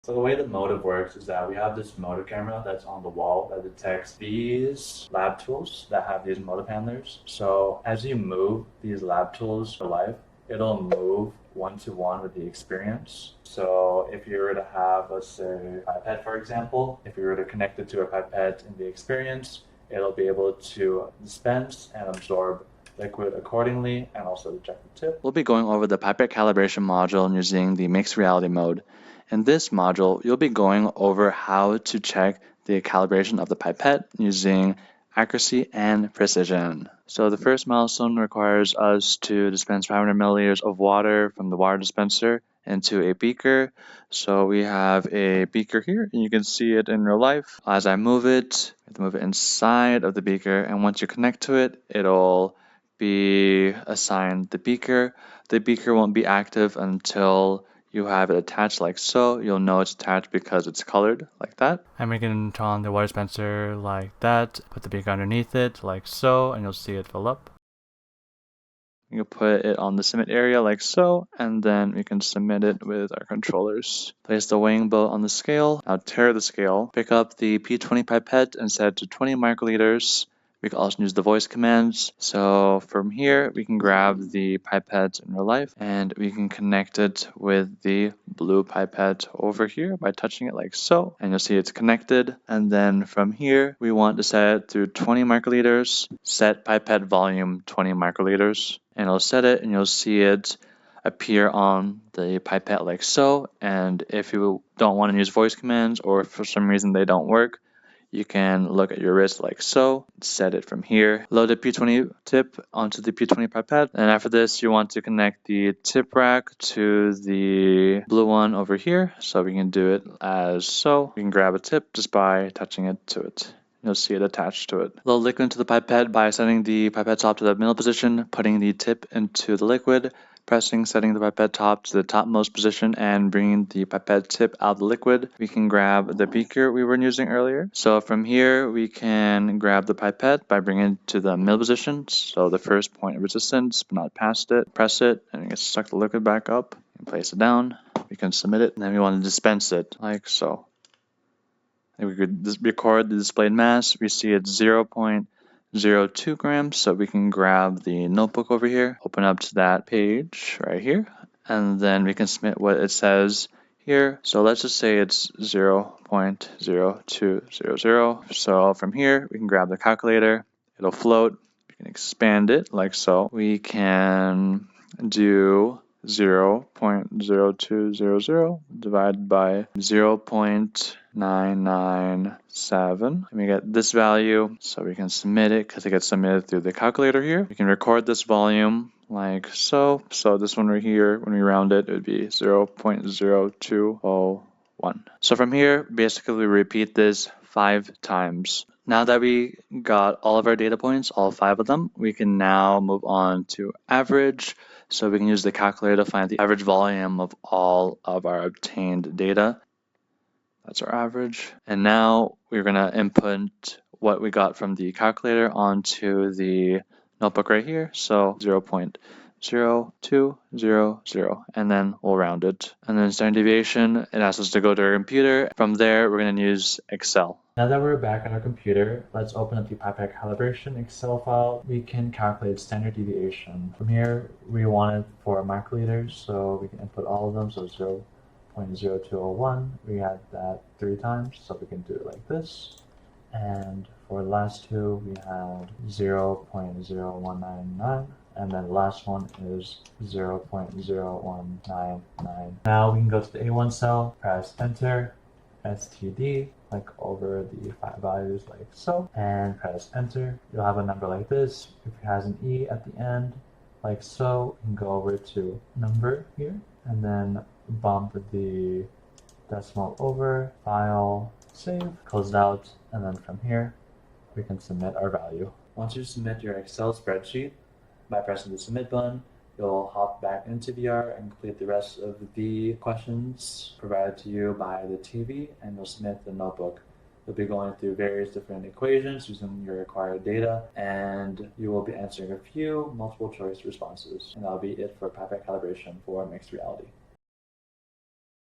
So the way the motive works is that we have this motive camera that's on the wall that detects these lab tools that have these motive handlers. So as you move these lab tools to life, it'll move one-to-one with the experience. So if you were to have, let's say, a pipette, for example, if you were to connect it to a pipette in the experience, it'll be able to dispense and absorb liquid accordingly and also detect the tip. We'll be going over the Pipette Calibration module using the mixed reality mode. In this module, you'll be going over how to check the calibration of the pipette using accuracy and precision. So the first milestone requires us to dispense 500 milliliters of water from the water dispenser into a beaker. So we have a beaker here, and you can see it in real life. As I move it, I have to move it inside of the beaker, and once you connect to it, it'll be assigned the beaker. The beaker won't be active until you have it attached like so. You'll know it's attached because it's colored like that. And we can turn on the water dispenser like that, put the beaker underneath it like so, and you'll see it fill up. You can put it on the submit area like so, and then we can submit it with our controllers. Place the weighing boat on the scale. Now tare the scale. Pick up the P20 pipette and set it to 20 microliters. We can also use the voice commands. So from here, we can grab the pipette in real life and we can connect it with the blue pipette over here by touching it like so. And you'll see it's connected. And then from here, we want to set it to 20 microliters, set pipette volume 20 microliters. And it'll set it and you'll see it appear on the pipette like so. And if you don't want to use voice commands or if for some reason they don't work, you can look at your wrist like so, set it from here, load the P20 tip onto the P20 pipette, and after this you want to connect the tip rack to the blue one over here, so we can do it as so. We can grab a tip just by touching it to it. You'll see it attached to it. Load liquid into the pipette by setting the pipette top to the middle position, putting the tip into the liquid, setting the pipette top to the topmost position, and bringing the pipette tip out of the liquid. We can grab the beaker we were using earlier. So from here, we can grab the pipette by bringing it to the middle position. So the first point of resistance, but not past it. Press it, and we can suck the liquid back up and place it down. We can submit it, and then we want to dispense it like so. And we could record the displayed mass. We see it's 0.02 grams, so we can grab the notebook over here, open up to that page right here, and then we can submit what it says here. So let's just say it's 0.0200. So from here, we can grab the calculator, it'll float, we can expand it like so. We can do 0.0200 divided by 0.997, and we get this value, so we can submit it because it gets submitted through the calculator here. We can record this volume like so. So this one right here, when we round it, it would be 0.0201. So from here, basically we repeat this 5 times. Now that we got all of our data points, all 5 of them, we can now move on to average. So we can use the calculator to find the average volume of all of our obtained data. That's our average. And now we're going to input what we got from the calculator onto the notebook right here. So 0.0200, and then we'll round it. And then standard deviation, it asks us to go to our computer. From there, we're going to use Excel. Now that we're back on our computer, let's open up the Pipette Calibration Excel file. We can calculate standard deviation. From here, we want it for microliters, so we can input all of them. So 0.0201, we had that 3 times, so we can do it like this. And for the last 2, we had 0.0199. And then the last one is 0.0199. Now we can go to the A1 cell, press enter, STD, click over the 5 values like so, and press enter. You'll have a number like this. If it has an E at the end, like so, you can go over to number here, and then bump the decimal over, file, save, close it out, and then from here, we can submit our value. Once you submit your Excel spreadsheet, by pressing the submit button, you'll hop back into VR and complete the rest of the questions provided to you by the TV, and you'll submit the notebook. You'll be going through various different equations using your required data, and you will be answering a few multiple choice responses. And that'll be it for Pipette Calibration for mixed reality.